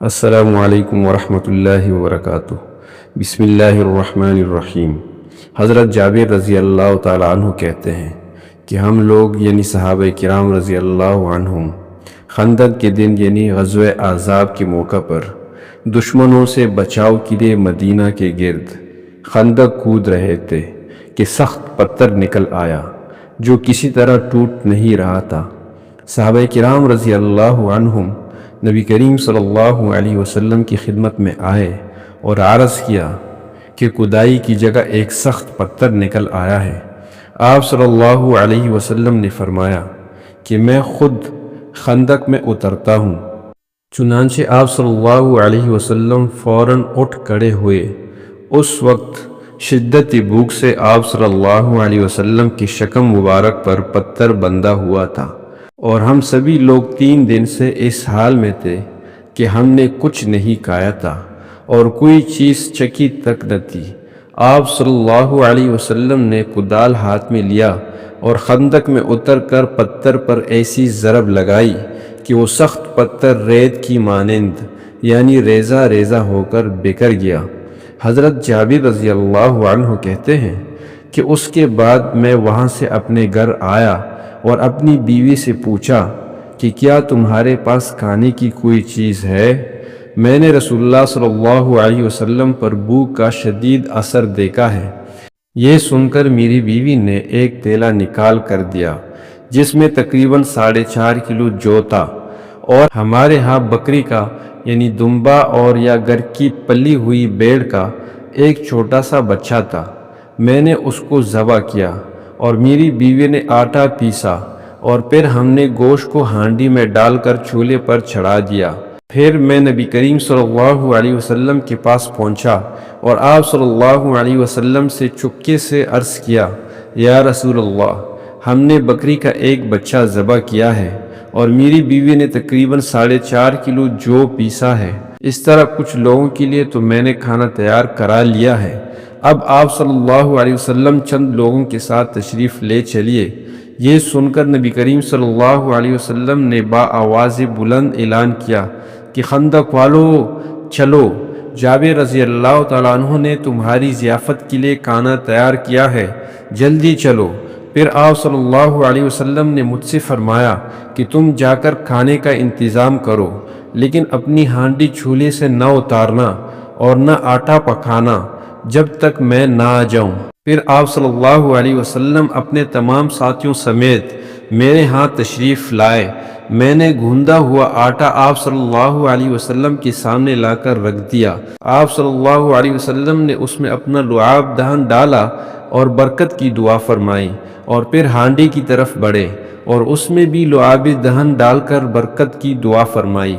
السلام علیکم ورحمۃ اللہ وبرکاتہ۔ بسم اللہ الرحمن الرحیم۔ حضرت جابر رضی اللہ تعالیٰ عنہ کہتے ہیں کہ ہم لوگ یعنی صحابہ کرام رضی اللہ عنہم خندق کے دن یعنی غزوہ احزاب کے موقع پر دشمنوں سے بچاؤ کے لیے مدینہ کے گرد خندق کود رہے تھے کہ سخت پتھر نکل آیا جو کسی طرح ٹوٹ نہیں رہا تھا۔ صحابہ کرام رضی اللہ عنہم نبی کریم صلی اللہ علیہ وسلم کی خدمت میں آئے اور عرض کیا کہ کدائی کی جگہ ایک سخت پتھر نکل آیا ہے۔ آپ صلی اللہ علیہ وسلم نے فرمایا کہ میں خود خندق میں اترتا ہوں۔ چنانچہ آپ صلی اللہ علیہ وسلم فوراً اٹھ کھڑے ہوئے۔ اس وقت شدت بھوک سے آپ صلی اللہ علیہ وسلم کی شکم مبارک پر پتھر بندھا ہوا تھا، اور ہم سبھی لوگ 3 دن سے اس حال میں تھے کہ ہم نے کچھ نہیں کھایا تھا اور کوئی چیز چکھی تک نہ تھی۔ آپ صلی اللہ علیہ وسلم نے کدال ہاتھ میں لیا اور خندق میں اتر کر پتھر پر ایسی ضرب لگائی کہ وہ سخت پتھر ریت کی مانند یعنی ریزہ ریزہ ہو کر بکھر گیا۔ حضرت جابر رضی اللہ عنہ کہتے ہیں کہ اس کے بعد میں وہاں سے اپنے گھر آیا اور اپنی بیوی سے پوچھا کہ کیا تمہارے پاس کھانے کی کوئی چیز ہے؟ میں نے رسول اللہ صلی اللہ علیہ وسلم پر بھوک کا شدید اثر دیکھا ہے۔ یہ سن کر میری بیوی نے ایک تیلا نکال کر دیا جس میں تقریباً 4.5 کلو جو تھا، اور ہمارے ہاں بکری کا یعنی دمبا اور یا گھر کی پلی ہوئی بھیڑ کا ایک چھوٹا سا بچہ تھا۔ میں نے اس کو ذبح کیا اور میری بیوی نے آٹا پیسا، اور پھر ہم نے گوشت کو ہانڈی میں ڈال کر چولہے پر چڑھا دیا۔ پھر میں نبی کریم صلی اللہ علیہ وسلم کے پاس پہنچا اور آپ صلی اللہ علیہ وسلم سے چپکے سے عرض کیا، یا رسول اللہ، ہم نے بکری کا ایک بچہ ذبح کیا ہے اور میری بیوی نے تقریباً 4.5 کلو جو پیسا ہے۔ اس طرح کچھ لوگوں کے لیے تو میں نے کھانا تیار کرا لیا ہے۔ اب آپ صلی اللہ علیہ وسلم چند لوگوں کے ساتھ تشریف لے چلیے۔ یہ سن کر نبی کریم صلی اللہ علیہ وسلم نے بآواز بلند اعلان کیا کہ خندق والو چلو، جابر رضی اللہ تعالیٰ عنہ نے تمہاری ضیافت کے لیے کھانا تیار کیا ہے، جلدی چلو۔ پھر آپ صلی اللہ علیہ وسلم نے مجھ سے فرمایا کہ تم جا کر کھانے کا انتظام کرو، لیکن اپنی ہانڈی چولہے سے نہ اتارنا اور نہ آٹا پکانا جب تک میں نہ آ جاؤں۔ پھر آپ صلی اللہ علیہ وسلم اپنے تمام ساتھیوں سمیت میرے ہاں تشریف لائے۔ میں نے گوندا ہوا آٹا آپ صلی اللہ علیہ وسلم کے سامنے لا کر رکھ دیا۔ آپ صلی اللہ علیہ وسلم نے اس میں اپنا لعاب دہن ڈالا اور برکت کی دعا فرمائی، اور پھر ہانڈی کی طرف بڑھے اور اس میں بھی لعاب دہن ڈال کر برکت کی دعا فرمائی۔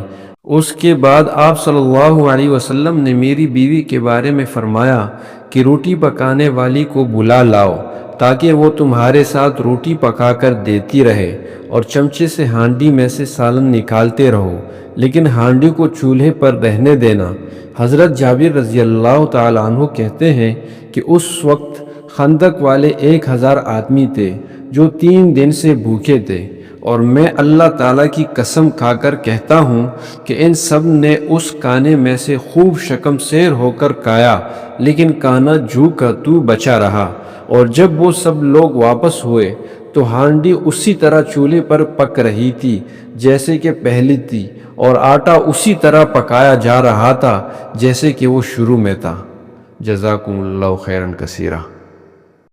اس کے بعد آپ صلی اللہ علیہ وسلم نے میری بیوی کے بارے میں فرمایا کہ روٹی پکانے والی کو بلا لاؤ تاکہ وہ تمہارے ساتھ روٹی پکا کر دیتی رہے، اور چمچے سے ہانڈی میں سے سالن نکالتے رہو، لیکن ہانڈی کو چولہے پر رہنے دینا۔ حضرت جابر رضی اللہ تعالیٰ عنہ کہتے ہیں کہ اس وقت خندق والے 1000 آدمی تھے جو 3 دن سے بھوکے تھے، اور میں اللہ تعالیٰ کی قسم کھا کر کہتا ہوں کہ ان سب نے اس کھانے میں سے خوب شکم سیر ہو کر کھایا، لیکن کھانا جو کا تو بچا رہا۔ اور جب وہ سب لوگ واپس ہوئے تو ہانڈی اسی طرح چولہے پر پک رہی تھی جیسے کہ پہلی تھی، اور آٹا اسی طرح پکایا جا رہا تھا جیسے کہ وہ شروع میں تھا۔ جزاکم اللہ خیرا کثیرا۔